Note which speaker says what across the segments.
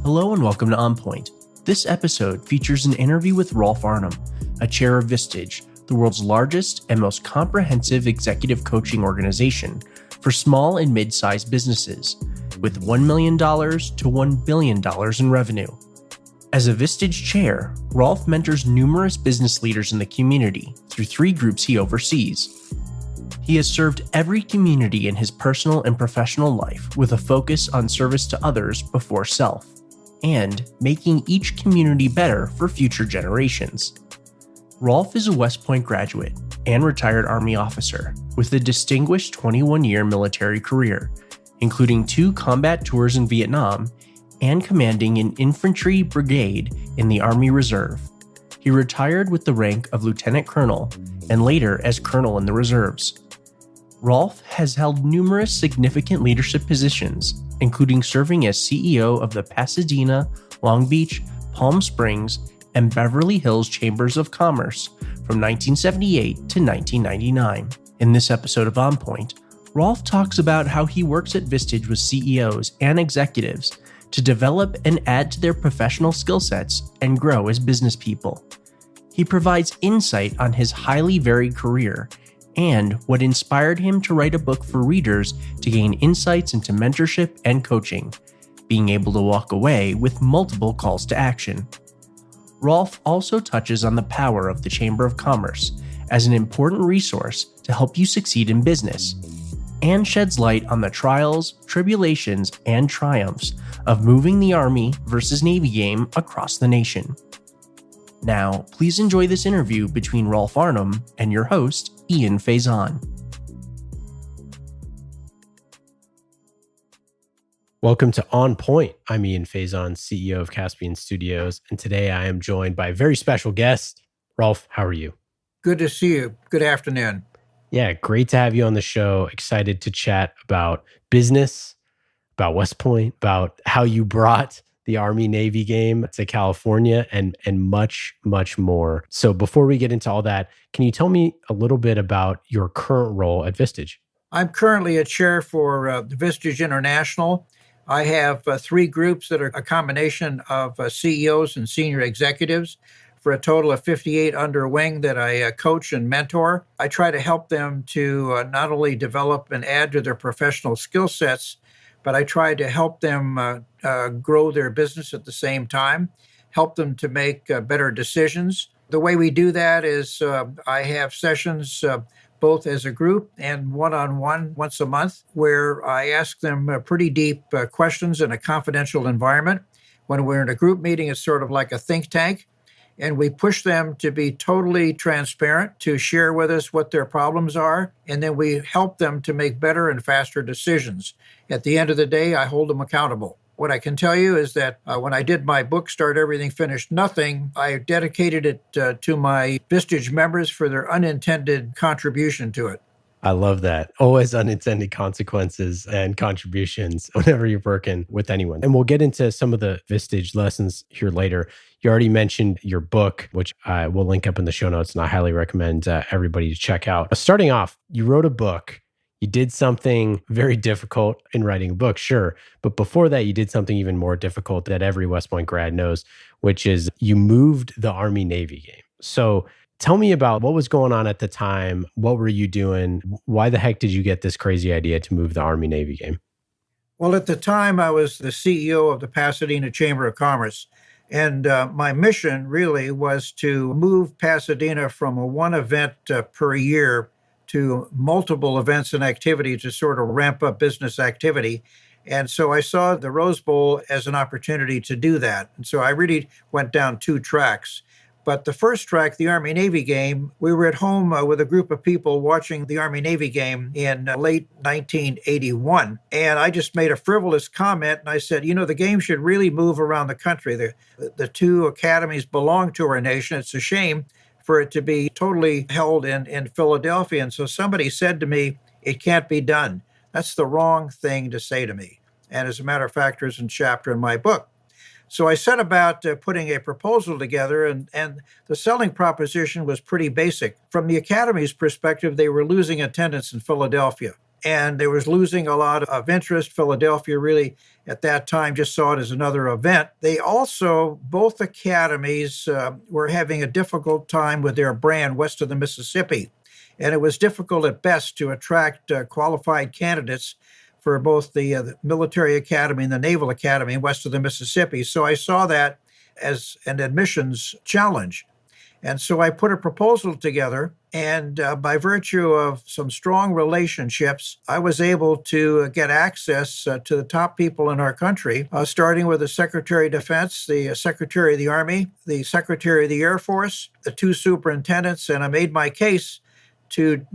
Speaker 1: Hello and welcome to On Point. This episode features an interview with Rolfe Arnhym, a chair of Vistage, the world's largest and most comprehensive executive coaching organization for small and mid-sized businesses, with $1 million to $1 billion in revenue. As a Vistage chair, Rolfe mentors numerous business leaders in the community through 3 groups he oversees. He has served every community in his personal and professional life with a focus on service to others before self, and making each community better for future generations. Rolfe is a West Point graduate and retired Army officer with a distinguished 21-year military career, including 2 combat tours in Vietnam and commanding an Infantry Brigade in the Army Reserve. He retired with the rank of Lieutenant Colonel and later as Colonel in the Reserves. Rolfe has held numerous significant leadership positions, including serving as CEO of the Pasadena, Long Beach, Palm Springs, and Beverly Hills Chambers of Commerce from 1978 to 1999. In this episode of On Point, Rolfe talks about how he works at Vistage with CEOs and executives to develop and add to their professional skill sets and grow as business people. He provides insight on his highly varied career and what inspired him to write a book for readers to gain insights into mentorship and coaching, being able to walk away with multiple calls to action. Rolfe also touches on the power of the Chamber of Commerce as an important resource to help you succeed in business, and sheds light on the trials, tribulations, and triumphs of moving the Army versus Navy game across the nation. Now, please enjoy this interview between Rolfe Arnhym and your host, Ian Faison. Welcome to On Point. I'm Ian Faison, CEO of Caspian Studios, and today I am joined by a very special guest. Rolfe, how are you?
Speaker 2: Good to see you. Good afternoon.
Speaker 1: Yeah, great to have you on the show. Excited to chat about business, about West Point, about how you brought the Army-Navy game to California, and much, much more. So before we get into all that, can you tell me a little bit about your current role at Vistage?
Speaker 2: I'm currently a chair for Vistage International. I have 3 groups that are a combination of CEOs and senior executives for a total of 58 under wing that I coach and mentor. I try to help them to not only develop and add to their professional skill sets, but I try to help them grow their business at the same time, help them to make better decisions. The way we do that is I have sessions both as a group and one-on-one once a month, where I ask them pretty deep questions in a confidential environment. When we're in a group meeting, it's sort of like a think tank, and we push them to be totally transparent, to share with us what their problems are, and then we help them to make better and faster decisions. At the end of the day, I hold them accountable. What I can tell you is that when I did my book, Start Everything, Finish Nothing, I dedicated it to my Vistage members for their unintended contribution to it.
Speaker 1: I love that. Always unintended consequences and contributions whenever you're working with anyone. And we'll get into some of the Vistage lessons here later. You already mentioned your book, which I will link up in the show notes, and I highly recommend everybody to check out. Starting off, you wrote a book. You did something very difficult in writing a book, sure. But before that, you did something even more difficult that every West Point grad knows, which is you moved the Army-Navy game. So tell me about what was going on at the time. What were you doing? Why the heck did you get this crazy idea to move the Army-Navy game?
Speaker 2: Well, at the time, I was the CEO of the Pasadena Chamber of Commerce. And my mission really was to move Pasadena from a 1 event per year to multiple events and activities to sort of ramp up business activity. And so I saw the Rose Bowl as an opportunity to do that. And so I really went down 2 tracks. But the first track, the Army-Navy game, we were at home with a group of people watching the Army-Navy game in late 1981. And I just made a frivolous comment, and I said, the game should really move around the country. The 2 academies belong to our nation. It's a shame for it to be totally held in Philadelphia. And so somebody said to me, it can't be done. That's the wrong thing to say to me. And as a matter of fact, there's a chapter in my book. So I set about putting a proposal together, and the selling proposition was pretty basic. From the Academy's perspective, they were losing attendance in Philadelphia. and they was losing a lot of interest. Philadelphia really at that time just saw it as another event. They also, both academies were having a difficult time with their brand west of the Mississippi. And it was difficult at best to attract qualified candidates for both the military academy and the naval academy west of the Mississippi. So I saw that as an admissions challenge. And so I put a proposal together, and by virtue of some strong relationships, I was able to get access to the top people in our country, starting with the Secretary of Defense, the Secretary of the Army, the Secretary of the Air Force, the two superintendents, and I made my case to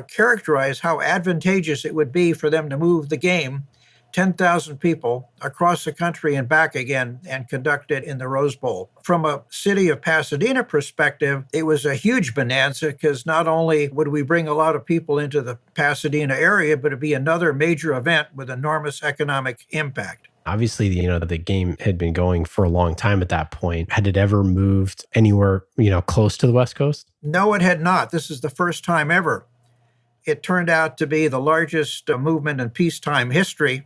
Speaker 2: characterize how advantageous it would be for them to move the game 10,000 people across the country and back again and conduct it in the Rose Bowl. From a city of Pasadena perspective, it was a huge bonanza because not only would we bring a lot of people into the Pasadena area, but it'd be another major event with enormous economic impact.
Speaker 3: Obviously, the game had been going for a long time at that point. Had it ever moved anywhere, close to the West Coast?
Speaker 2: No, it had not. This is the first time ever. It turned out to be the largest movement in peacetime history,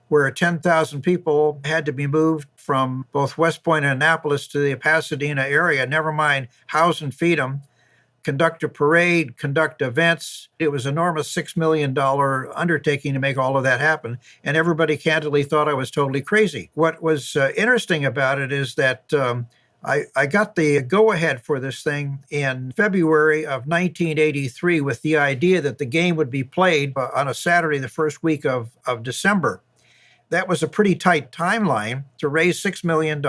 Speaker 2: where 10,000 people had to be moved from both West Point and Annapolis to the Pasadena area, never mind house and feed them, conduct a parade, conduct events. It was an enormous $6 million undertaking to make all of that happen. And everybody candidly thought I was totally crazy. What was interesting about it is that I got the go-ahead for this thing in February of 1983 with the idea that the game would be played on a Saturday, the first week of December. That was a pretty tight timeline to raise $6 million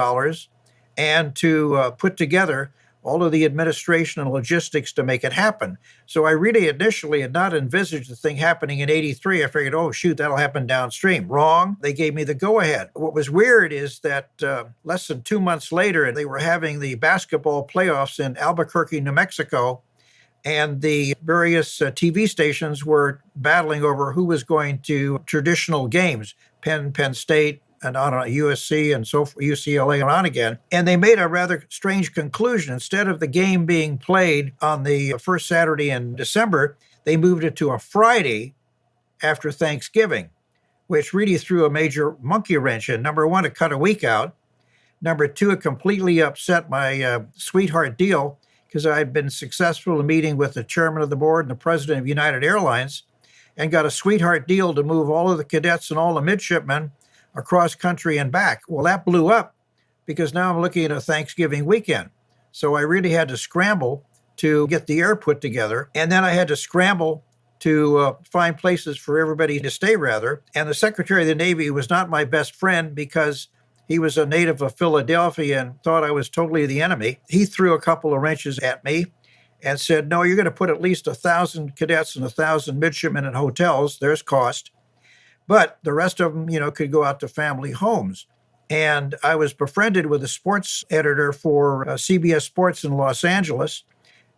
Speaker 2: and to put together all of the administration and logistics to make it happen. So I really initially had not envisaged the thing happening in 83. I figured, oh, shoot, that'll happen downstream. Wrong. They gave me the go-ahead. What was weird is that less than 2 months later, they were having the basketball playoffs in Albuquerque, New Mexico, and the various TV stations were battling over who was going to traditional games, Penn State, and on USC and so forth, UCLA and on again. And they made a rather strange conclusion. Instead of the game being played on the first Saturday in December, they moved it to a Friday after Thanksgiving, which really threw a major monkey wrench in. Number one, it cut a week out. Number two, it completely upset my sweetheart deal because I had been successful in meeting with the chairman of the board and the president of United Airlines and got a sweetheart deal to move all of the cadets and all the midshipmen across country and back. Well, that blew up because now I'm looking at a Thanksgiving weekend. So I really had to scramble to get the air put together. And then I had to scramble to find places for everybody to stay, rather. And the Secretary of the Navy was not my best friend because he was a native of Philadelphia and thought I was totally the enemy. He threw a couple of wrenches at me and said, no, you're going to put at least 1,000 cadets and 1,000 midshipmen in hotels. There's cost. But the rest of them, could go out to family homes. And I was befriended with a sports editor for CBS Sports in Los Angeles.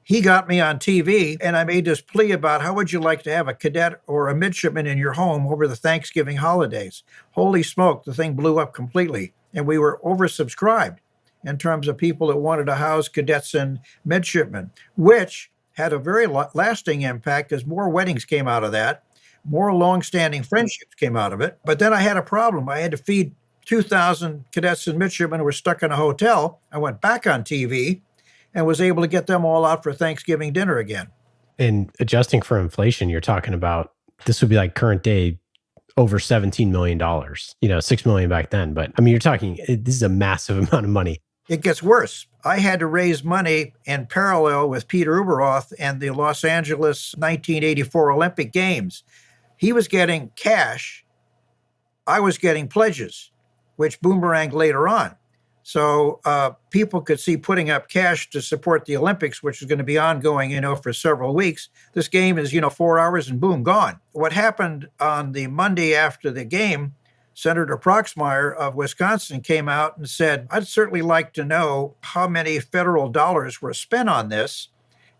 Speaker 2: He got me on TV, and I made this plea about how would you like to have a cadet or a midshipman in your home over the Thanksgiving holidays? Holy smoke, the thing blew up completely. And we were oversubscribed in terms of people that wanted to house cadets and midshipmen, which had a very lasting impact because more weddings came out of that. More long-standing friendships came out of it. But then I had a problem. I had to feed 2,000 cadets and midshipmen who were stuck in a hotel. I went back on TV and was able to get them all out for Thanksgiving dinner again.
Speaker 3: And adjusting for inflation, you're talking about, this would be like current day, over $17 million, $6 million back then. But I mean, you're talking, this is a massive amount of money.
Speaker 2: It gets worse. I had to raise money in parallel with Peter Ueberroth and the Los Angeles 1984 Olympic Games. He was getting cash. I was getting pledges, which boomeranged later on. So people could see putting up cash to support the Olympics, which is going to be ongoing, for several weeks. This game is, 4 hours and boom, gone. What happened on the Monday after the game, Senator Proxmire of Wisconsin came out and said, I'd certainly like to know how many federal dollars were spent on this,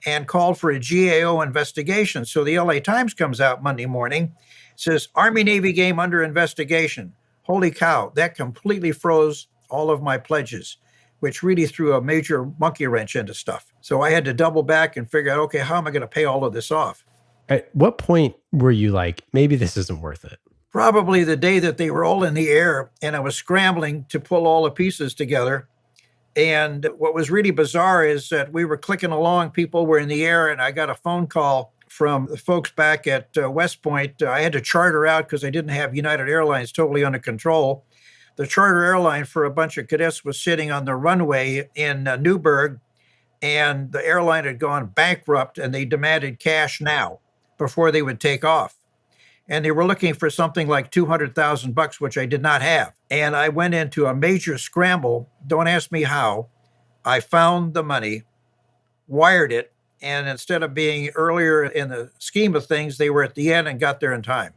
Speaker 2: and called for a GAO investigation. So the LA Times comes out Monday morning, says, Army-Navy game under investigation. Holy cow, that completely froze all of my pledges, which really threw a major monkey wrench into stuff. So I had to double back and figure out, okay, how am I going to pay all of this off?
Speaker 3: At what point were you like, maybe this isn't worth it?
Speaker 2: Probably the day that they were all in the air and I was scrambling to pull all the pieces together. And what was really bizarre is that we were clicking along, people were in the air, and I got a phone call from the folks back at West Point. I had to charter out because I didn't have United Airlines totally under control. The charter airline for a bunch of cadets was sitting on the runway in Newburgh, and the airline had gone bankrupt, and they demanded cash now before they would take off. And they were looking for something like $200,000, which I did not have. And I went into a major scramble. Don't ask me how. I found the money, wired it, and instead of being earlier in the scheme of things, they were at the end and got there in time.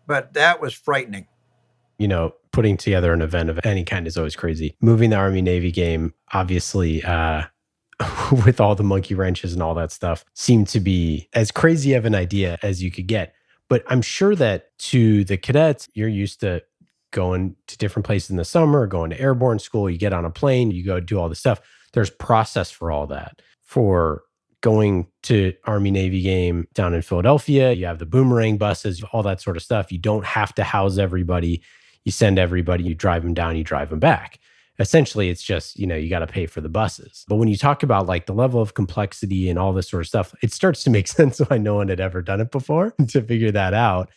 Speaker 2: But that was frightening.
Speaker 3: You know, putting together an event of any kind is always crazy. Moving the Army-Navy game, obviously, with all the monkey wrenches and all that stuff, seemed to be as crazy of an idea as you could get. But I'm sure that to the cadets, you're used to going to different places in the summer, going to airborne school, you get on a plane, you go do all this stuff. There's process for all that. For going to Army-Navy game down in Philadelphia, you have the boomerang buses, all that sort of stuff. You don't have to house everybody. You send everybody, you drive them down, you drive them back. Essentially, it's just, you know, you got to pay for the buses. But when you talk about like the level of complexity and all this sort of stuff, it starts to make sense why no one had ever done it before to figure that out.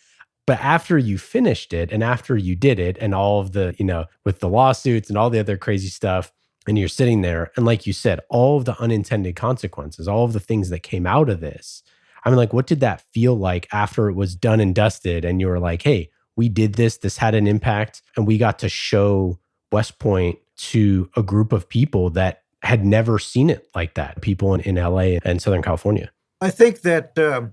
Speaker 3: But after you finished it and after you did it and all of the, you know, with the lawsuits and all the other crazy stuff, and you're sitting there and like you said, all of the unintended consequences, all of the things that came out of this, I mean, like, what did that feel like after it was done and dusted and you were like, hey, we did this, this had an impact, and we got to show West Point to a group of people that had never seen it like that, people in LA and Southern California?
Speaker 2: I think that,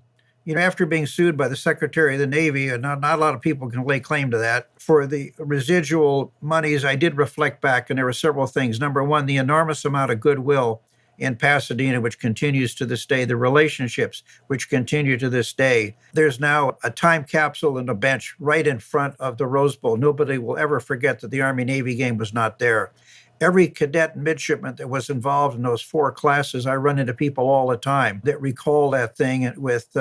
Speaker 2: after being sued by the Secretary of the Navy, and not a lot of people can lay claim to that, for the residual monies, I did reflect back, and there were several things. Number one, the enormous amount of goodwill in Pasadena, which continues to this day, the relationships which continue to this day. There's now a time capsule and a bench right in front of the Rose Bowl. Nobody will ever forget that the Army-Navy game was not there. Every cadet and midshipman that was involved in those 4 classes, I run into people all the time that recall that thing with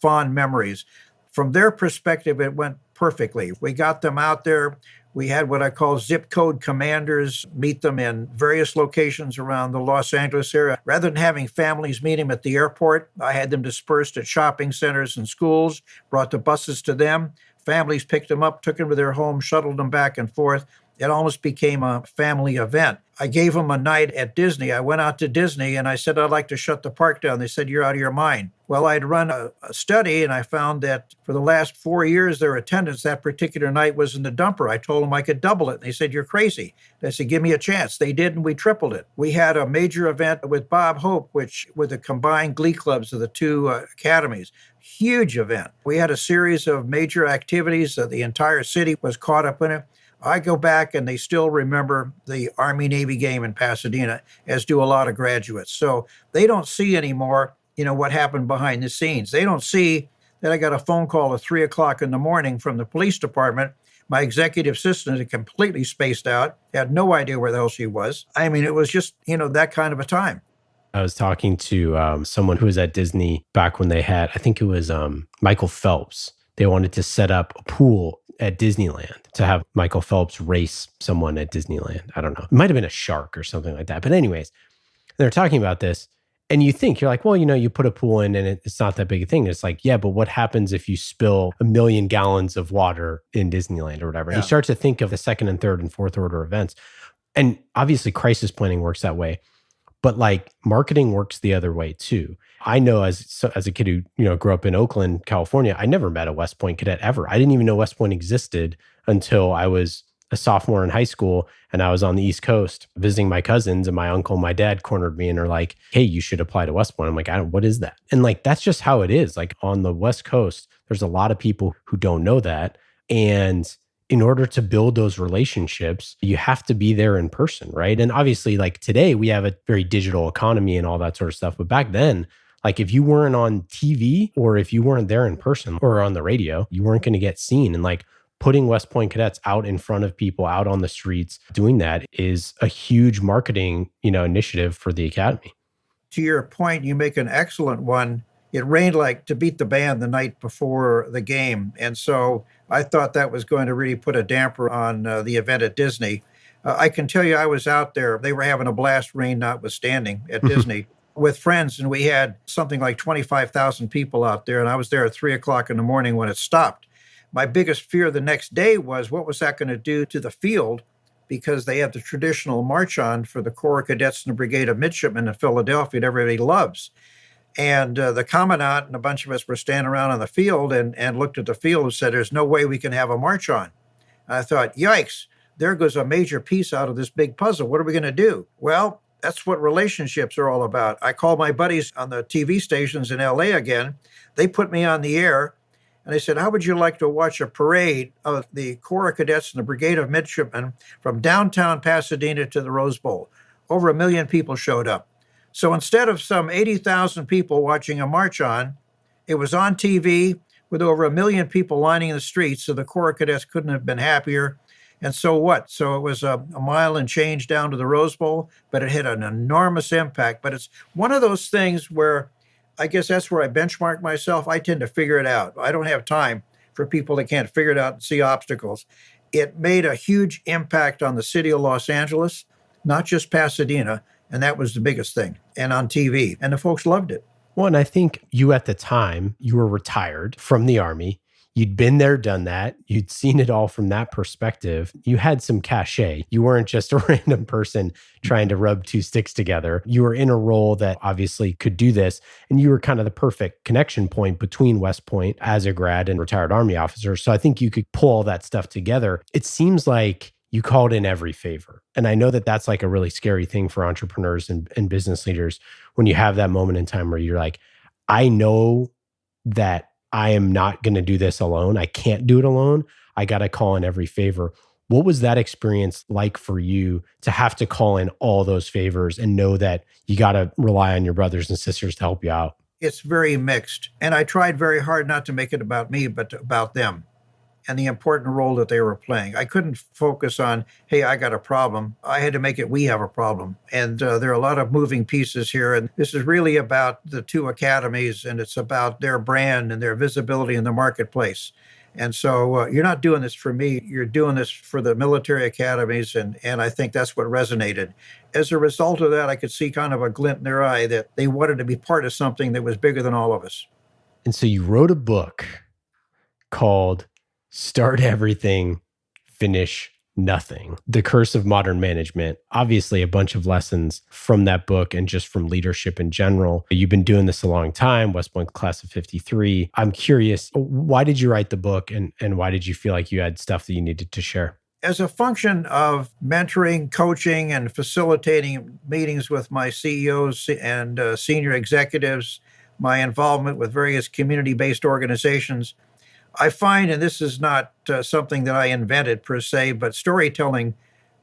Speaker 2: fond memories. From their perspective, it went perfectly. We got them out there. We had what I call zip code commanders meet them in various locations around the Los Angeles area. Rather than having families meet them at the airport, I had them dispersed at shopping centers and schools, brought the buses to them. Families picked them up, took them to their home, shuttled them back and forth. It almost became a family event. I gave them a night at Disney. I went out to Disney and I said, I'd like to shut the park down. They said, you're out of your mind. Well, I'd run a study and I found that for the last 4 years, their attendance that particular night was in the dumper. I told them I could double it. And they said, you're crazy. I said, give me a chance. They did, and we tripled it. We had a major event with Bob Hope, which with the combined glee clubs of the 2 academies. Huge event. We had a series of major activities. The entire city was caught up in it. I go back and they still remember the Army-Navy game in Pasadena, as do a lot of graduates. So they don't see anymore, what happened behind the scenes. They don't see that I got a phone call at 3 o'clock in the morning from the police department. My executive assistant had completely spaced out, had no idea where the hell she was. I mean, it was just, that kind of a time.
Speaker 3: I was talking to someone who was at Disney back when they had, I think it was Michael Phelps. They wanted to set up a pool at Disneyland to have Michael Phelps race someone at Disneyland. I don't know. It might have been a shark or something like that. But anyways, they're talking about this. And you're like, well, you put a pool in and it's not that big a thing. It's like, yeah, but what happens if you spill 1 million gallons of water in Disneyland or whatever? Yeah. And you start to think of the second and third and fourth order events. And obviously crisis planning works that way. But like marketing works the other way too. I know as a kid who grew up in Oakland, California, I never met a West Point cadet ever. I didn't even know West Point existed until I was a sophomore in high school and I was on the East Coast visiting my cousins, and my uncle and my dad cornered me and are like, hey, you should apply to West Point. I'm like, what is that? And like, that's just how it is. Like on the West Coast, there's a lot of people who don't know that. And in order to build those relationships, you have to be there in person, right? And obviously, like today, we have a very digital economy and all that sort of stuff. But back then, like if you weren't on TV or if you weren't there in person or on the radio, you weren't going to get seen. And like putting West Point cadets out in front of people, out on the streets, doing that is a huge marketing, initiative for the academy.
Speaker 2: To your point, you make an excellent one. it rained like to beat the band the night before the game. And so I thought that was going to really put a damper on the event at Disney. I can tell you I was out there. They were having a blast, rain notwithstanding, at Disney with friends. And we had something like 25,000 people out there. And I was there at 3 o'clock in the morning when it stopped. My biggest fear the next day was what was that going to do to the field? Because they had the traditional march on for the Corps of Cadets and the Brigade of Midshipmen in Philadelphia that everybody loves. And the commandant and a bunch of us were standing around on the field and looked at the field and said, there's no way we can have a march on. And I thought, yikes, there goes a major piece out of this big puzzle. What are we going to do? Well, that's what relationships are all about. I called my buddies on the TV stations in LA again. They put me on the air. And they said, how would you like to watch a parade of the Corps of Cadets and the Brigade of Midshipmen from downtown Pasadena to the Rose Bowl? Over 1 million people showed up. So instead of some 80,000 people watching a march on, it was on TV with over 1 million people lining the streets. So the Corps of Cadets couldn't have been happier. And so what? So it was a mile and change down to the Rose Bowl, but it had an enormous impact. But it's one of those things where I guess that's where I benchmark myself. I tend to figure it out. I don't have time for people that can't figure it out and see obstacles. It made a huge impact on the city of Los Angeles, not just Pasadena. And that was the biggest thing, and on TV. And the folks loved it.
Speaker 3: Well, and I think you at the time, you were retired from the Army. You'd been there, done that. You'd seen it all from that perspective. You had some cachet. You weren't just a random person trying to rub two sticks together. You were in a role that obviously could do this. And you were kind of the perfect connection point between West Point as a grad and retired Army officer. So I think you could pull all that stuff together. It seems like you called in every favor. And I know that that's like a really scary thing for entrepreneurs and business leaders when you have that moment in time where you're like, I know that I am not going to do this alone. I can't do it alone. I got to call in every favor. What was that experience like for you to have to call in all those favors and know that you got to rely on your brothers and sisters to help you out?
Speaker 2: It's very mixed. And I tried very hard not to make it about me, but about them and the important role that they were playing. I couldn't focus on, hey, I got a problem. I had to make it, we have a problem. And there are a lot of moving pieces here. And this is really about the two academies, and it's about their brand and their visibility in the marketplace. And so you're not doing this for me. You're doing this for the military academies. And I think that's what resonated. As a result of that, I could see kind of a glint in their eye that they wanted to be part of something that was bigger than all of us.
Speaker 3: And so you wrote a book called Start Everything, Finish Nothing. The Curse of Modern Management. Obviously, a bunch of lessons from that book and just from leadership in general. You've been doing this a long time, West Point class of 53. I'm curious, why did you write the book and why did you feel like you had stuff that you needed to share?
Speaker 2: As a function of mentoring, coaching, and facilitating meetings with my CEOs and senior executives, my involvement with various community-based organizations, I find, and this is not something that I invented per se, but storytelling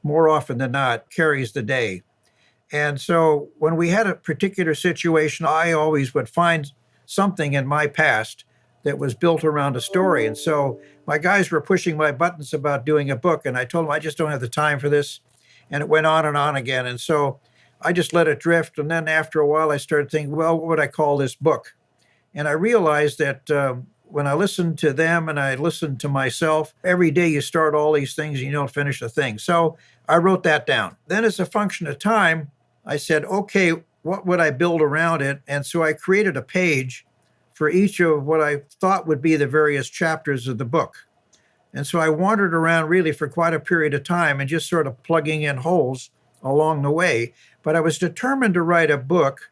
Speaker 2: more often than not carries the day. And so when we had a particular situation, I always would find something in my past that was built around a story. And so my guys were pushing my buttons about doing a book, and I told them, I just don't have the time for this. And it went on and on again. And so I just let it drift. And then after a while, I started thinking, well, what would I call this book? And I realized that when I listened to them and I listened to myself, every day you start all these things and you don't finish a thing. So I wrote that down. Then as a function of time, I said, okay, what would I build around it? And so I created a page for each of what I thought would be the various chapters of the book. And so I wandered around really for quite a period of time and just sort of plugging in holes along the way. But I was determined to write a book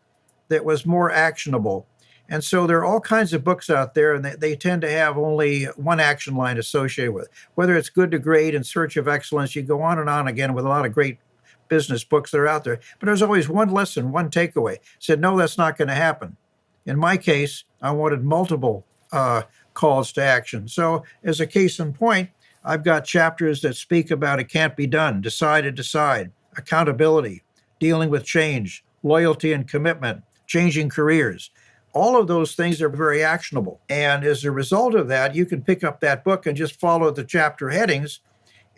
Speaker 2: that was more actionable. And so there are all kinds of books out there, and they tend to have only one action line associated with it. Whether it's Good to Great, In Search of Excellence, you go on and on again with a lot of great business books that are out there. But there's always one lesson, one takeaway. Said, no, that's not going to happen. In my case, I wanted multiple calls to action. So as a case in point, I've got chapters that speak about it can't be done, decide, accountability, dealing with change, loyalty and commitment, changing careers. All of those things are very actionable. And as a result of that, you can pick up that book and just follow the chapter headings,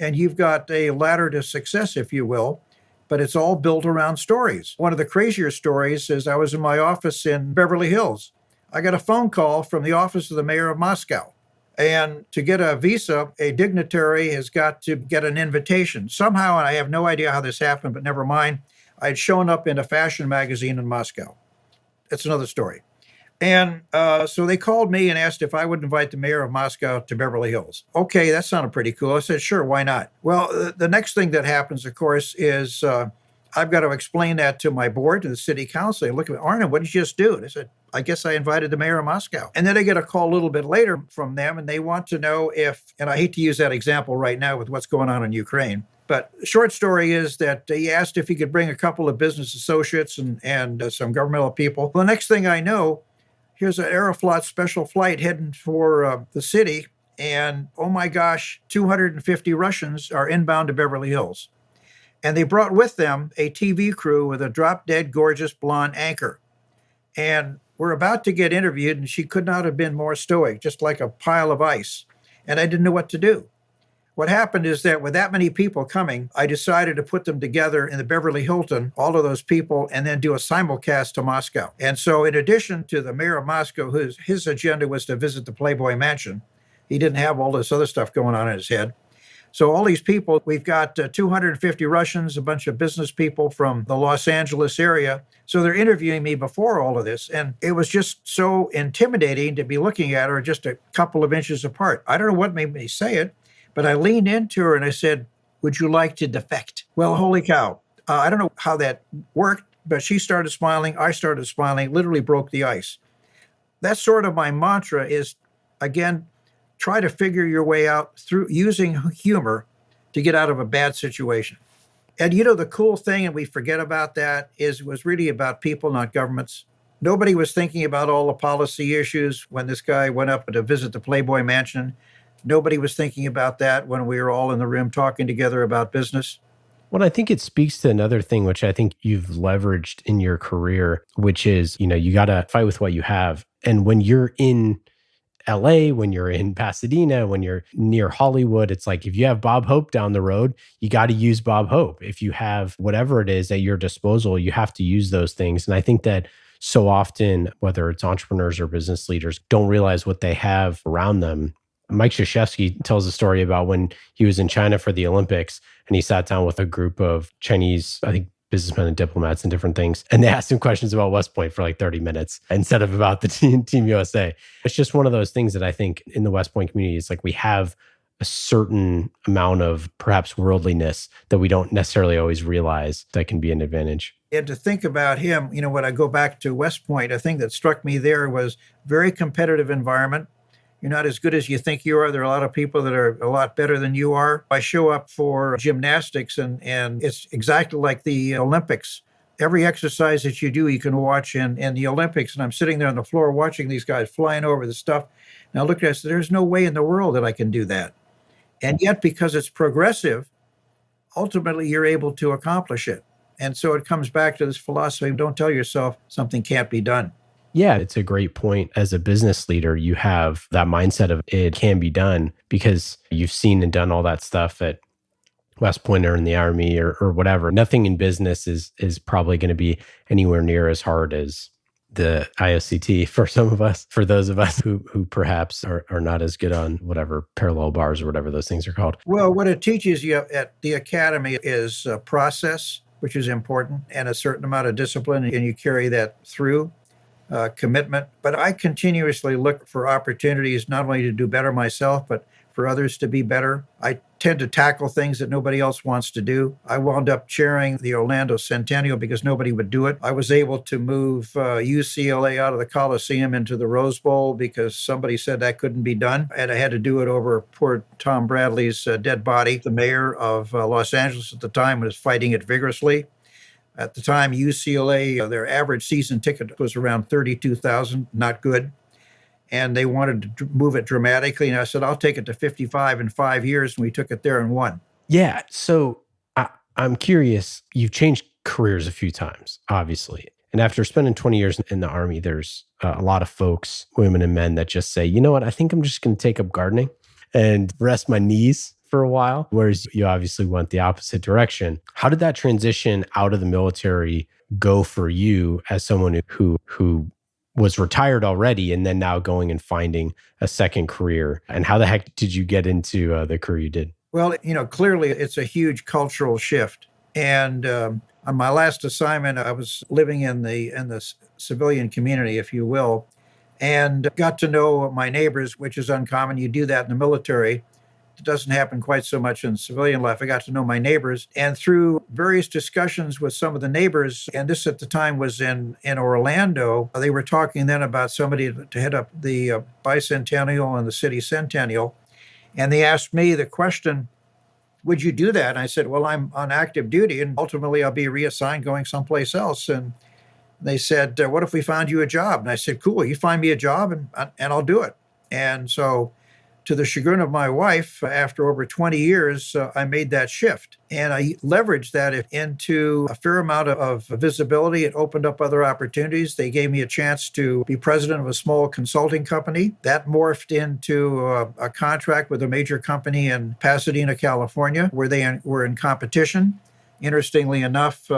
Speaker 2: and you've got a ladder to success, if you will, but it's all built around stories. One of the crazier stories is I was in my office in Beverly Hills. I got a phone call from the office of the mayor of Moscow. And to get a visa, a dignitary has got to get an invitation. Somehow, and I have no idea how this happened, but never mind, I had shown up in a fashion magazine in Moscow. That's another story. And so they called me and asked if I would invite the mayor of Moscow to Beverly Hills. Okay, that sounded pretty cool. I said, sure, why not? Well, the next thing that happens, of course, is I've got to explain that to my board, to the city council. They look at me, Arnhym, what did you just do? And I said, I guess I invited the mayor of Moscow. And then I get a call a little bit later from them, and they want to know if, and I hate to use that example right now with what's going on in Ukraine, but the short story is that he asked if he could bring a couple of business associates and some governmental people. Well, the next thing I know, here's an Aeroflot special flight heading for the city, and oh my gosh, 250 Russians are inbound to Beverly Hills. And they brought with them a TV crew with a drop-dead gorgeous blonde anchor. And we're about to get interviewed, and she could not have been more stoic, just like a pile of ice. And I didn't know what to do. What happened is that with that many people coming, I decided to put them together in the Beverly Hilton, all of those people, and then do a simulcast to Moscow. And so in addition to the mayor of Moscow, his agenda was to visit the Playboy Mansion, he didn't have all this other stuff going on in his head. So all these people, we've got 250 Russians, a bunch of business people from the Los Angeles area. So they're interviewing me before all of this. And it was just so intimidating to be looking at her just a couple of inches apart. I don't know what made me say it, but I leaned into her and I said, would you like to defect? Well, holy cow. I don't know how that worked, but she started smiling. I started smiling, literally broke the ice. That's sort of my mantra is, again, try to figure your way out through using humor to get out of a bad situation. And you know, the cool thing, and we forget about that, is it was really about people, not governments. Nobody was thinking about all the policy issues when this guy went up to visit the Playboy Mansion. Nobody was thinking about that when we were all in the room talking together about business.
Speaker 3: Well, I think it speaks to another thing, which I think you've leveraged in your career, which is, you got to fight with what you have. And when you're in LA, when you're in Pasadena, when you're near Hollywood, it's like if you have Bob Hope down the road, you got to use Bob Hope. If you have whatever it is at your disposal, you have to use those things. And I think that so often, whether it's entrepreneurs or business leaders, don't realize what they have around them. Mike Krzyzewski tells a story about when he was in China for the Olympics and he sat down with a group of Chinese, I think, businessmen and diplomats and different things. And they asked him questions about West Point for like 30 minutes instead of about the Team USA. It's just one of those things that I think in the West Point community, it's like we have a certain amount of perhaps worldliness that we don't necessarily always realize that can be an advantage.
Speaker 2: And to think about him, when I go back to West Point, a thing that struck me there was very competitive environment. You're not as good as you think you are. There are a lot of people that are a lot better than you are. I show up for gymnastics and it's exactly like the Olympics. Every exercise that you do, you can watch in the Olympics. And I'm sitting there on the floor watching these guys flying over the stuff. And I look at it and say, there's no way in the world that I can do that. And yet, because it's progressive, ultimately you're able to accomplish it. And so it comes back to this philosophy, don't tell yourself something can't be done.
Speaker 3: Yeah, it's a great point. As a business leader, you have that mindset of it can be done because you've seen and done all that stuff at West Point or in the Army or whatever. Nothing in business is probably going to be anywhere near as hard as the IOCT for some of us, for those of us who perhaps are not as good on whatever parallel bars or whatever those things are called.
Speaker 2: Well, what it teaches you at the academy is process, which is important, and a certain amount of discipline, and you carry that through. Commitment. But I continuously look for opportunities not only to do better myself, but for others to be better. I tend to tackle things that nobody else wants to do. I wound up chairing the Orlando Centennial because nobody would do it. I was able to move UCLA out of the Coliseum into the Rose Bowl because somebody said that couldn't be done. And I had to do it over poor Tom Bradley's dead body. The mayor of Los Angeles at the time was fighting it vigorously. At the time, UCLA, their average season ticket was around 32,000, not good. And they wanted to move it dramatically. And I said, I'll take it to 55 in 5 years. And we took it there and won.
Speaker 3: Yeah. So I'm curious, you've changed careers a few times, obviously. And after spending 20 years in the Army, there's a lot of folks, women and men, that just say, you know what, I think I'm just going to take up gardening and rest my knees for a while, whereas you obviously went the opposite direction. How did that transition out of the military go for you as someone who was retired already and then now going and finding a second career. And how the heck did you get into the career you did?
Speaker 2: Well, clearly it's a huge cultural shift. And on my last assignment, I was living in the civilian community, if you will, and got to know my neighbors, which is uncommon. You do that in the military. It doesn't happen quite so much in civilian life. I got to know my neighbors, and through various discussions with some of the neighbors, and this at the time was in Orlando, they were talking then about somebody to head up the bicentennial and the city centennial. And they asked me the question, would you do that? And I said, well, I'm on active duty and ultimately I'll be reassigned going someplace else. And they said, what if we found you a job? And I said, cool, you find me a job and I'll do it. And so to the chagrin of my wife, after over 20 years, I made that shift. And I leveraged that into a fair amount of visibility. It opened up other opportunities. They gave me a chance to be president of a small consulting company. That morphed into a contract with a major company in Pasadena, California, where they were in competition. Interestingly enough,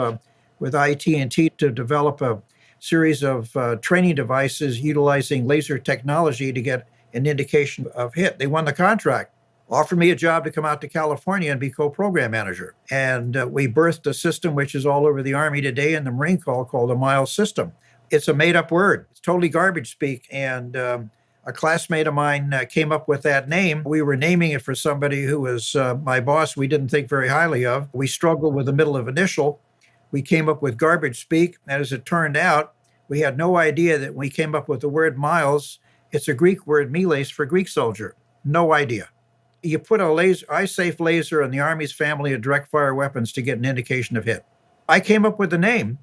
Speaker 2: with IT&T to develop a series of training devices utilizing laser technology to get an indication of hit. They won the contract, offered me a job to come out to California and be co-program manager. And we birthed a system which is all over the Army today in the Marine Corps called a Miles system. It's a made-up word. It's totally garbage speak. And a classmate of mine came up with that name. We were naming it for somebody who was my boss we didn't think very highly of. We struggled with the middle of initial. We came up with garbage speak. And as it turned out, we had no idea that when we came up with the word Miles, it's a Greek word, miles, for Greek soldier. No idea. You put a laser, eye-safe laser in the Army's family of direct-fire weapons to get an indication of hit. I came up with the name.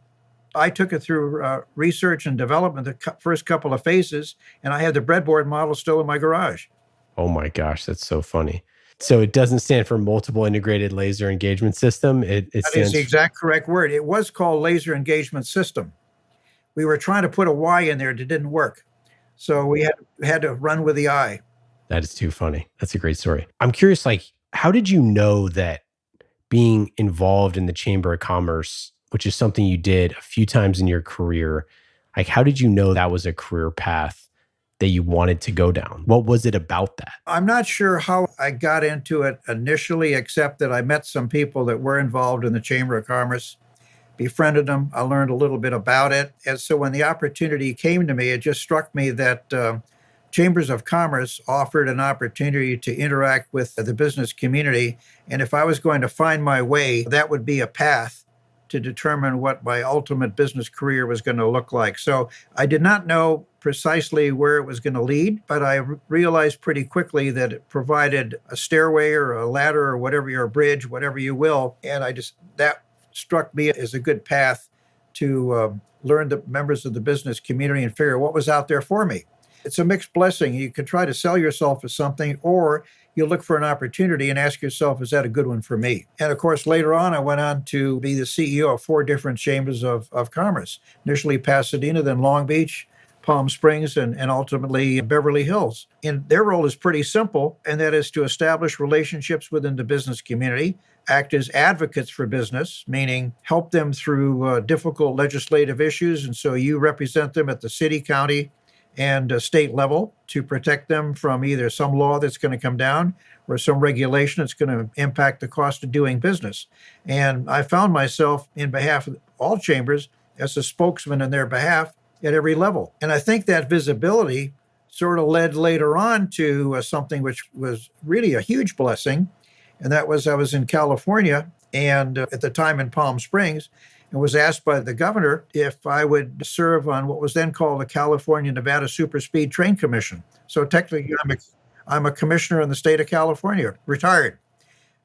Speaker 2: I took it through research and development, the first couple of phases, and I had the breadboard model still in my garage.
Speaker 3: Oh my gosh, that's so funny. So it doesn't stand for Multiple Integrated Laser Engagement System. That
Speaker 2: is the exact correct word. It was called Laser Engagement System. We were trying to put a Y in there. It didn't work. So we had to run with the eye.
Speaker 3: That is too funny. That's a great story. I'm curious, how did you know that being involved in the Chamber of Commerce, which is something you did a few times in your career, how did you know that was a career path that you wanted to go down? What was it about that?
Speaker 2: I'm not sure how I got into it initially, except that I met some people that were involved in the Chamber of Commerce. Befriended them. I learned a little bit about it. And so when the opportunity came to me, it just struck me that Chambers of Commerce offered an opportunity to interact with the business community. And if I was going to find my way, that would be a path to determine what my ultimate business career was going to look like. So I did not know precisely where it was going to lead, but I realized pretty quickly that it provided a stairway or a ladder or whatever, or a bridge, whatever you will. And that struck me as a good path to learn the members of the business community and figure out what was out there for me. It's a mixed blessing. You can try to sell yourself as something, or you look for an opportunity and ask yourself, is that a good one for me? And of course, later on, I went on to be the CEO of 4 different chambers of commerce, initially Pasadena, then Long Beach, Palm Springs, and ultimately Beverly Hills. And their role is pretty simple, and that is to establish relationships within the business community, act as advocates for business, meaning help them through difficult legislative issues. And so you represent them at the city, county, and state level to protect them from either some law that's going to come down or some regulation that's going to impact the cost of doing business. And I found myself in behalf of all chambers as a spokesman in their behalf at every level. And I think that visibility sort of led later on to something which was really a huge blessing. And that was, I was in California and at the time in Palm Springs, and was asked by the governor if I would serve on what was then called the California-Nevada Super Speed Train Commission. So technically, I'm a commissioner in the state of California, retired.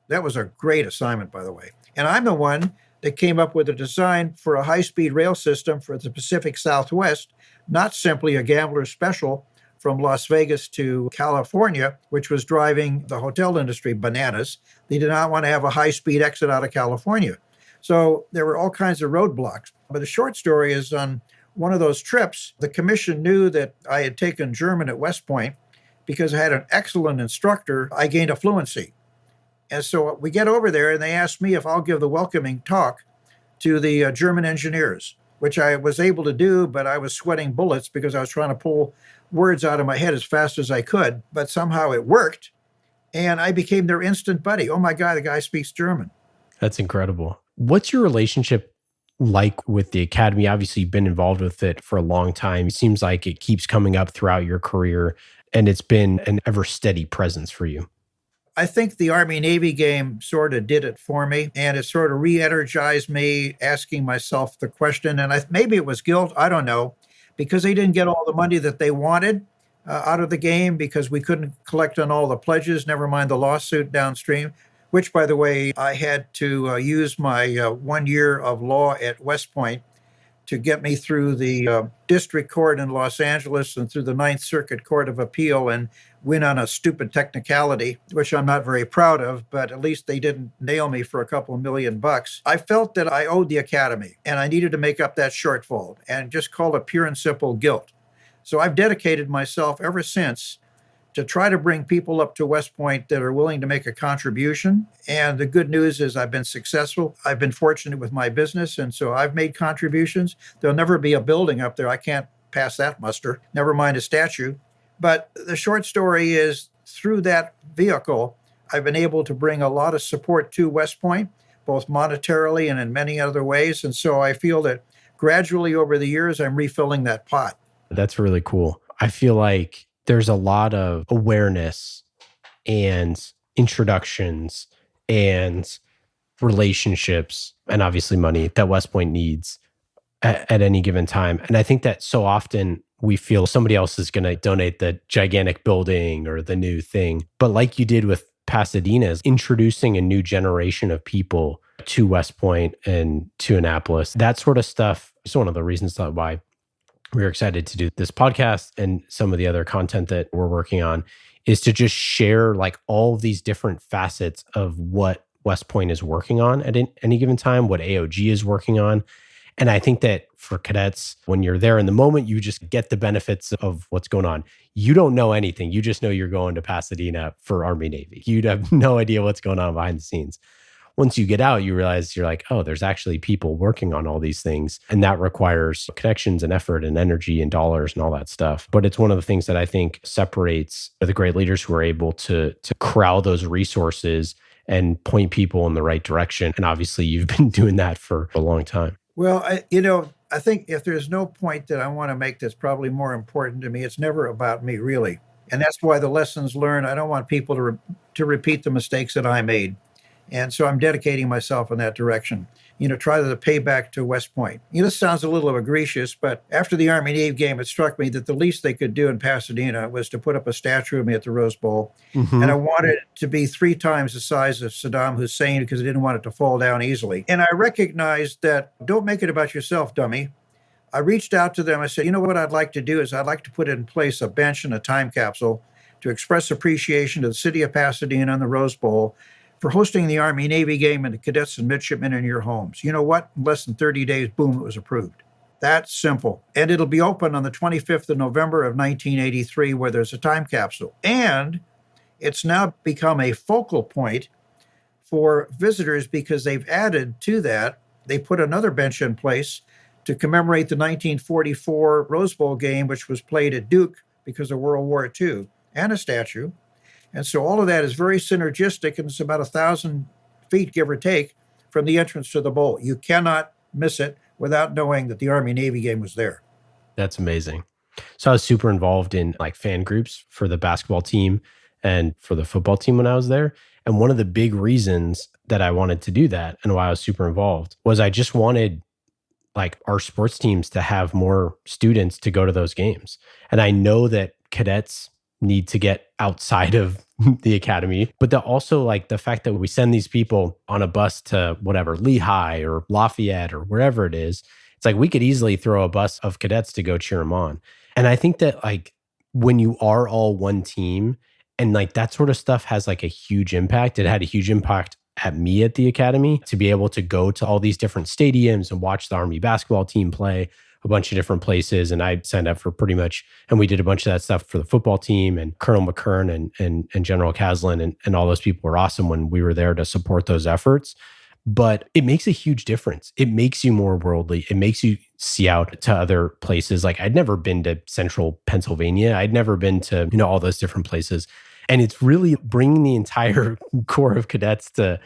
Speaker 2: That was a great assignment, by the way. And I'm the one that came up with a design for a high-speed rail system for the Pacific Southwest, not simply a gambler's special from Las Vegas to California, which was driving the hotel industry bananas. They did not want to have a high-speed exit out of California. So there were all kinds of roadblocks. But the short story is, on one of those trips, the commission knew that I had taken German at West Point. Because I had an excellent instructor, I gained a fluency. And so we get over there and they ask me if I'll give the welcoming talk to the German engineers. which I was able to do, but I was sweating bullets because I was trying to pull words out of my head as fast as I could. But somehow it worked, and I became their instant buddy. Oh my God, the guy speaks German.
Speaker 3: That's incredible. What's your relationship like with the academy? Obviously, you've been involved with it for a long time. It seems like it keeps coming up throughout your career, and it's been an ever steady presence for you.
Speaker 2: I think the Army-Navy game sort of did it for me, and it sort of re-energized me, asking myself the question, and maybe it was guilt, I don't know, because they didn't get all the money that they wanted out of the game because we couldn't collect on all the pledges, never mind the lawsuit downstream, which, by the way, I had to use my 1 year of law at West Point to get me through the district court in Los Angeles and through the Ninth Circuit Court of Appeal and win on a stupid technicality, which I'm not very proud of, but at least they didn't nail me for a couple of $1,000,000. I felt that I owed the academy and I needed to make up that shortfall and just call it pure and simple guilt. So I've dedicated myself ever since to try to bring people up to West Point that are willing to make a contribution. And the good news is I've been successful. I've been fortunate with my business, and so I've made contributions. There'll never be a building up there. I can't pass that muster, never mind a statue. But the short story is through that vehicle, I've been able to bring a lot of support to West Point, both monetarily and in many other ways. And so I feel that gradually over the years, I'm refilling that pot.
Speaker 3: That's really cool. I feel like there's a lot of awareness and introductions and relationships and obviously money that West Point needs at any given time. And I think that so often we feel somebody else is going to donate the gigantic building or the new thing. But like you did with Pasadena, is introducing a new generation of people to West Point and to Annapolis. That sort of stuff is one of the reasons why we're excited to do this podcast and some of the other content that we're working on, is to just share like all of these different facets of what West Point is working on at any given time, what AOG is working on. And I think that for cadets, when you're there in the moment, you just get the benefits of what's going on. You don't know anything. You just know you're going to Pasadena for Army Navy. You'd have no idea what's going on behind the scenes. Once you get out, you realize you're like, oh, there's actually people working on all these things. And that requires connections and effort and energy and dollars and all that stuff. But it's one of the things that I think separates the great leaders who are able to corral those resources and point people in the right direction. And obviously, you've been doing that for a long time.
Speaker 2: Well, I think if there's no point that I want to make that's probably more important to me, it's never about me, really. And that's why the lessons learned, I don't want people to repeat the mistakes that I made. And so I'm dedicating myself in that direction, try to pay back to West Point. This sounds a little egregious, but after the Army-Navy game, it struck me that the least they could do in Pasadena was to put up a statue of me at the Rose Bowl. Mm-hmm. And I wanted it to be 3 times the size of Saddam Hussein because I didn't want it to fall down easily. And I recognized that don't make it about yourself, dummy. I reached out to them. I said, what I'd like to do is I'd like to put in place a bench and a time capsule to express appreciation to the city of Pasadena and the Rose Bowl for hosting the Army-Navy game and the cadets and midshipmen in your homes. You know what? In less than 30 days, boom, it was approved. That's simple. And it'll be open on the 25th of November of 1983 where there's a time capsule. And it's now become a focal point for visitors because they've added to that, they put another bench in place to commemorate the 1944 Rose Bowl game, which was played at Duke because of World War II, and a statue. And so all of that is very synergistic, and it's about 1,000 feet, give or take, from the entrance to the bowl. You cannot miss it without knowing that the Army-Navy game was there.
Speaker 3: That's amazing. So I was super involved in like fan groups for the basketball team and for the football team when I was there. And one of the big reasons that I wanted to do that and why I was super involved was I just wanted like our sports teams to have more students to go to those games. And I know that cadets need to get outside of the academy, but also like the fact that we send these people on a bus to whatever, Lehigh or Lafayette or wherever it is, it's like we could easily throw a bus of cadets to go cheer them on. And I think that like when you are all one team and like that sort of stuff has like a huge impact. It had a huge impact at me at the academy to be able to go to all these different stadiums and watch the Army basketball team play a bunch of different places. And I signed up for pretty much, and we did a bunch of that stuff for the football team, and Colonel McKern and General Caslin and all those people were awesome when we were there to support those efforts. but it makes a huge difference. It makes you more worldly. It makes you see out to other places. Like I'd never been to central Pennsylvania. I'd never been to, all those different places. And it's really bringing the entire Corps of Cadets to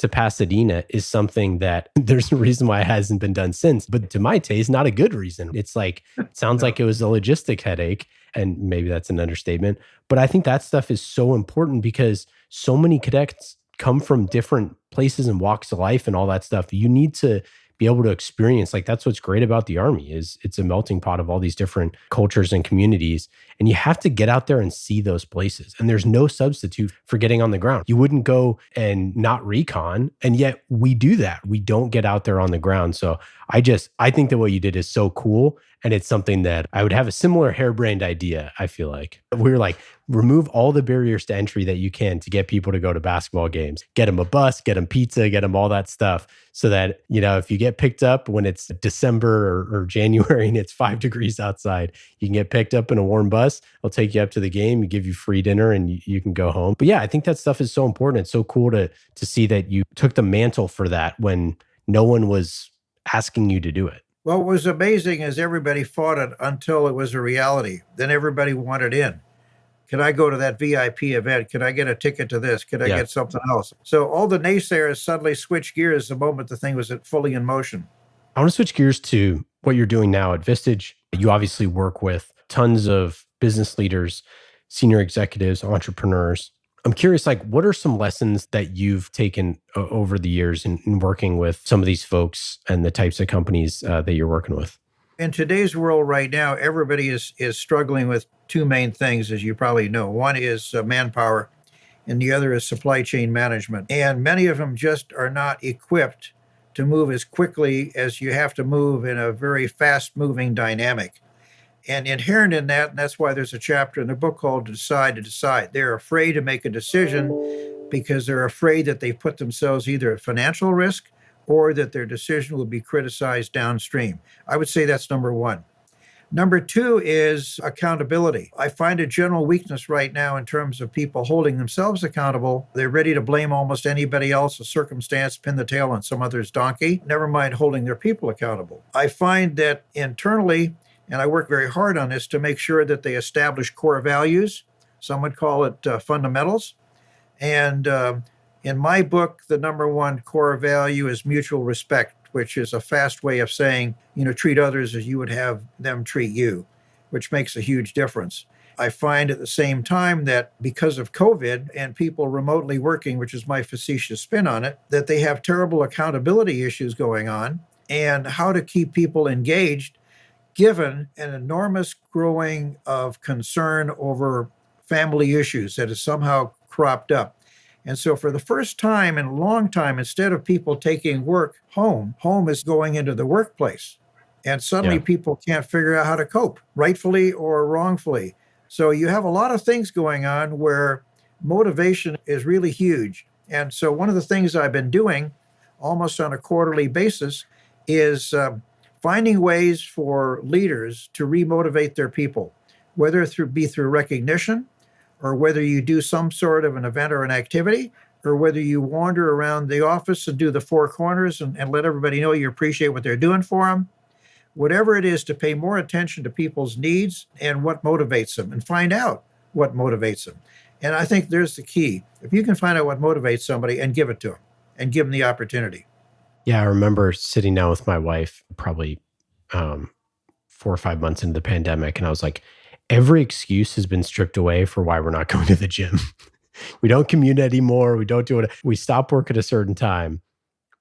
Speaker 3: Pasadena is something that there's a reason why it hasn't been done since. But to my taste, not a good reason. It's like, it sounds like it was a logistic headache. And maybe that's an understatement. But I think that stuff is so important because so many cadets come from different places and walks of life and all that stuff. You need to be able to experience, like that's what's great about the Army is it's a melting pot of all these different cultures and communities. And you have to get out there and see those places. And there's no substitute for getting on the ground. You wouldn't go and not recon. And yet we do that. We don't get out there on the ground. So I think that what you did is so cool. And it's something that I would have a similar harebrained idea, I feel like. We're like, remove all the barriers to entry that you can to get people to go to basketball games. Get them a bus, get them pizza, get them all that stuff. So that, if you get picked up when it's December or January and it's 5 degrees outside, you can get picked up in a warm bus. They'll take you up to the game, you give you free dinner and you can go home. But yeah, I think that stuff is so important. It's so cool to see that you took the mantle for that when no one was asking you to do it.
Speaker 2: Well, what was amazing is everybody fought it until it was a reality. Then everybody wanted in. Can I go to that VIP event? Can I get a ticket to this? Can I get something else? So all the naysayers suddenly switched gears the moment the thing was fully in motion.
Speaker 3: I want to switch gears to what you're doing now at Vistage. You obviously work with tons of business leaders, senior executives, entrepreneurs. I'm curious, what are some lessons that you've taken over the years in working with some of these folks and the types of companies that you're working with?
Speaker 2: In today's world right now, everybody is struggling with two main things, as you probably know. One is manpower, and the other is supply chain management. And many of them just are not equipped to move as quickly as you have to move in a very fast-moving dynamic. And inherent in that, and that's why there's a chapter in the book called Decide to Decide. They're afraid to make a decision because they're afraid that they've put themselves either at financial risk or that their decision will be criticized downstream. I would say that's number one. Number two is accountability. I find a general weakness right now in terms of people holding themselves accountable. They're ready to blame almost anybody else, a circumstance, pin the tail on some other's donkey, never mind holding their people accountable. I find that internally, and I work very hard on this to make sure that they establish core values. Some would call it fundamentals. And in my book, the number one core value is mutual respect, which is a fast way of saying, treat others as you would have them treat you, which makes a huge difference. I find at the same time that because of COVID and people remotely working, which is my facetious spin on it, that they have terrible accountability issues going on and how to keep people engaged given an enormous growing of concern over family issues that has somehow cropped up. And so for the first time in a long time, instead of people taking work home is going into the workplace. And suddenly people can't figure out how to cope, rightfully or wrongfully. So you have a lot of things going on where motivation is really huge. And so one of the things I've been doing almost on a quarterly basis is finding ways for leaders to remotivate their people, whether it be through recognition, or whether you do some sort of an event or an activity, or whether you wander around the office and do the four corners and let everybody know you appreciate what they're doing for them. Whatever it is, to pay more attention to people's needs and what motivates them and find out what motivates them. And I think there's the key. If you can find out what motivates somebody and give it to them and give them the opportunity.
Speaker 3: Yeah, I remember sitting down with my wife probably 4 or 5 months into the pandemic, and I was like, every excuse has been stripped away for why we're not going to the gym. We don't commute anymore. We don't do it. We stop work at a certain time.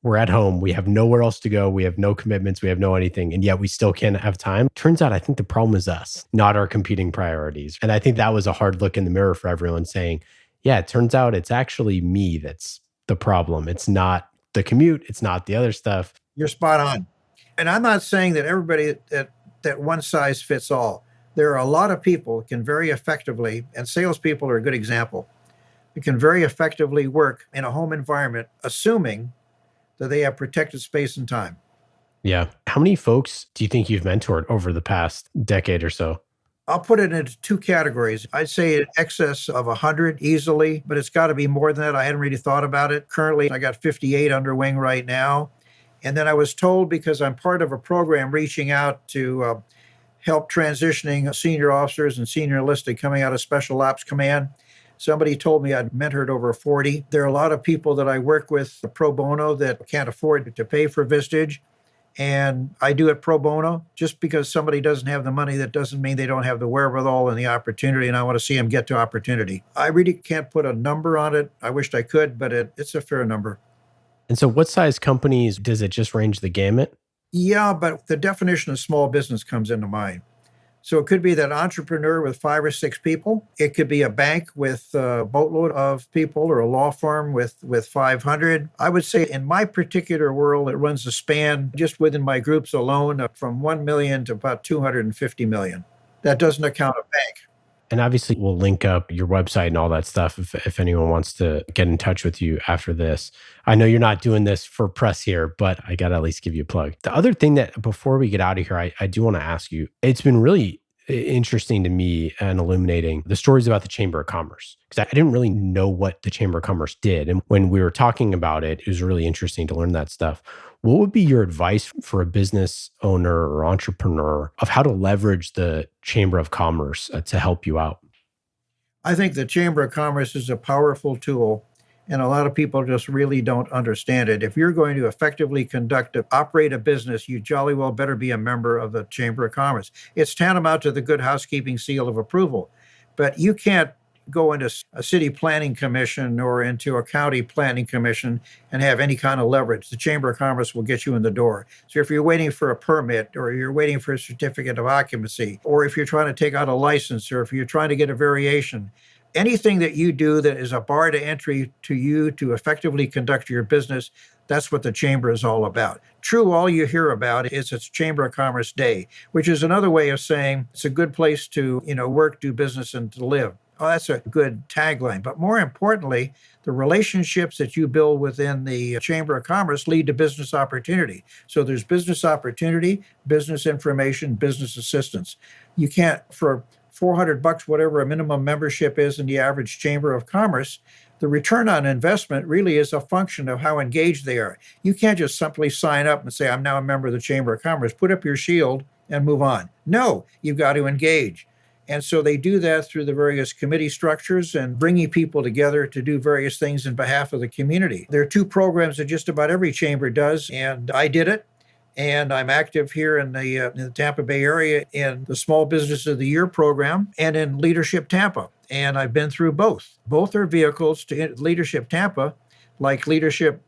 Speaker 3: We're at home. We have nowhere else to go. We have no commitments. We have no anything. And yet we still can't have time. Turns out, I think the problem is us, not our competing priorities. And I think that was a hard look in the mirror for everyone saying, yeah, it turns out it's actually me that's the problem. It's not the commute. It's not the other stuff.
Speaker 2: You're spot on. And I'm not saying that everybody, that one size fits all. There are a lot of people who can very effectively, and salespeople are a good example, who can very effectively work in a home environment, assuming that they have protected space and time.
Speaker 3: Yeah. How many folks do you think you've mentored over the past decade or so?
Speaker 2: I'll put it into two categories. I'd say in excess of 100 easily, but it's got to be more than that. I hadn't really thought about it. Currently, I got 58 under wing right now. And then I was told, because I'm part of a program reaching out to help transitioning senior officers and senior enlisted coming out of Special Ops Command, somebody told me I'd mentored over 40. There are a lot of people that I work with pro bono that can't afford to pay for Vistage. And I do it pro bono. Just because somebody doesn't have the money, that doesn't mean they don't have the wherewithal and the opportunity. And I want to see them get to opportunity. I really can't put a number on it. I wished I could, but it's a fair number.
Speaker 3: And so what size companies does it just range the gamut?
Speaker 2: Yeah, but the definition of small business comes into mind. So it could be that entrepreneur with 5 or 6 people. It could be a bank with a boatload of people, or a law firm with 500. I would say in my particular world, it runs a span just within my groups alone from 1 million to about 250 million. That doesn't account a bank.
Speaker 3: And obviously, we'll link up your website and all that stuff if anyone wants to get in touch with you after this. I know you're not doing this for press here, but I got to at least give you a plug. The other thing that before we get out of here, I do want to ask you, it's been really interesting to me and illuminating the stories about the Chamber of Commerce, because I didn't really know what the Chamber of Commerce did. And when we were talking about it, it was really interesting to learn that stuff. What would be your advice for a business owner or entrepreneur of how to leverage the Chamber of Commerce to help you out?
Speaker 2: I think the Chamber of Commerce is a powerful tool, and a lot of people just really don't understand it. If you're going to effectively operate a business, you jolly well better be a member of the Chamber of Commerce. It's tantamount to the Good Housekeeping seal of approval. But you can't go into a city planning commission or into a county planning commission and have any kind of leverage. The Chamber of Commerce will get you in the door. So if you're waiting for a permit, or you're waiting for a certificate of occupancy, or if you're trying to take out a license, or if you're trying to get a variation, anything that you do that is a bar to entry to you to effectively conduct your business, that's what the Chamber is all about. True, all you hear about is it's Chamber of Commerce Day, which is another way of saying it's a good place to, work, do business, and to live. Oh, that's a good tagline. But more importantly, the relationships that you build within the Chamber of Commerce lead to business opportunity. So there's business opportunity, business information, business assistance. You can't, for $400, whatever a minimum membership is in the average Chamber of Commerce, the return on investment really is a function of how engaged they are. You can't just simply sign up and say, I'm now a member of the Chamber of Commerce, put up your shield and move on. No, you've got to engage. And so they do that through the various committee structures and bringing people together to do various things in behalf of the community. There are 2 programs that just about every chamber does, and I did it. And I'm active here in the Tampa Bay area in the Small Business of the Year program and in Leadership Tampa. And I've been through both. Both are vehicles to Leadership Tampa, like Leadership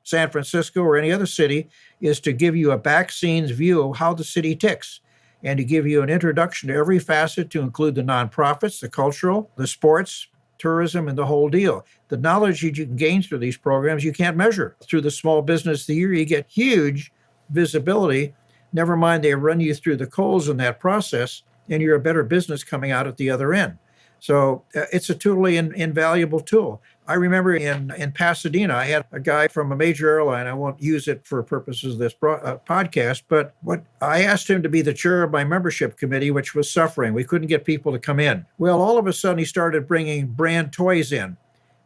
Speaker 2: San Francisco or any other city, is to give you a back scenes view of how the city ticks, and to give you an introduction to every facet, to include the nonprofits, the cultural, the sports, tourism, and the whole deal. The knowledge that you can gain through these programs, you can't measure. Through the Small Business of the Year, you get huge visibility. Never mind, they run you through the coals in that process, and you're a better business coming out at the other end. So it's a totally invaluable tool. I remember in Pasadena, I had a guy from a major airline. I won't use it for purposes of this podcast, but I asked him to be the chair of my membership committee, which was suffering. We couldn't get people to come in. Well, all of a sudden, he started bringing brand toys in,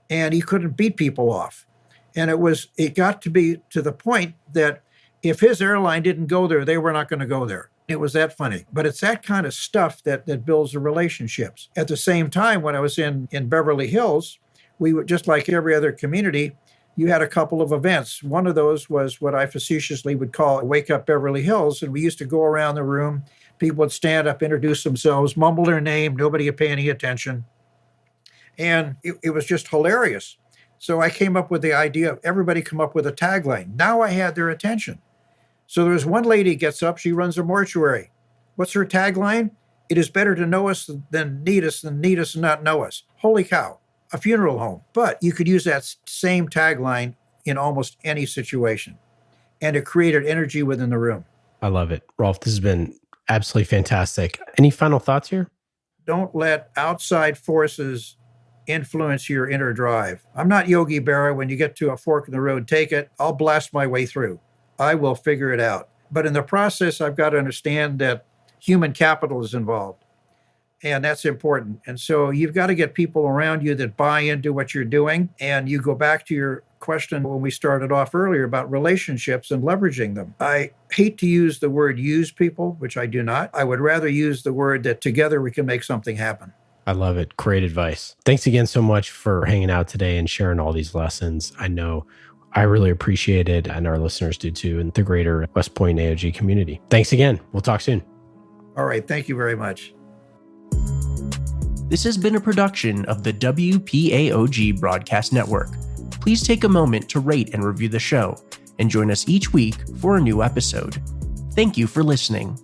Speaker 2: and he couldn't beat people off. And it got to be to the point that if his airline didn't go there, they were not going to go there. It was that funny. But it's that kind of stuff that builds the relationships. At the same time, when I was in Beverly Hills, we were just like every other community. You had a couple of events. One of those was what I facetiously would call Wake Up Beverly Hills. And we used to go around the room. People would stand up, introduce themselves, mumble their name. Nobody would pay any attention. And it was just hilarious. So I came up with the idea of everybody come up with a tagline. Now I had their attention. So there's one lady gets up, she runs a mortuary. What's her tagline? It is better to know us than need us and not know us. Holy cow, a funeral home. But you could use that same tagline in almost any situation. And it created energy within the room.
Speaker 3: I love it. Rolfe, this has been absolutely fantastic. Any final thoughts here?
Speaker 2: Don't let outside forces influence your inner drive. I'm not Yogi Berra. When you get to a fork in the road, take it. I'll blast my way through. I will figure it out. But in the process, I've got to understand that human capital is involved. And that's important. And so you've got to get people around you that buy into what you're doing. And you go back to your question when we started off earlier about relationships and leveraging them. I hate to use the word use people, which I do not. I would rather use the word that together we can make something happen.
Speaker 3: I love it. Great advice. Thanks again so much for hanging out today and sharing all these lessons. I know I really appreciate it, and our listeners do too, and the greater West Point AOG community. Thanks again. We'll talk soon.
Speaker 2: All right. Thank you very much.
Speaker 1: This has been a production of the WPAOG Broadcast Network. Please take a moment to rate and review the show, and join us each week for a new episode. Thank you for listening.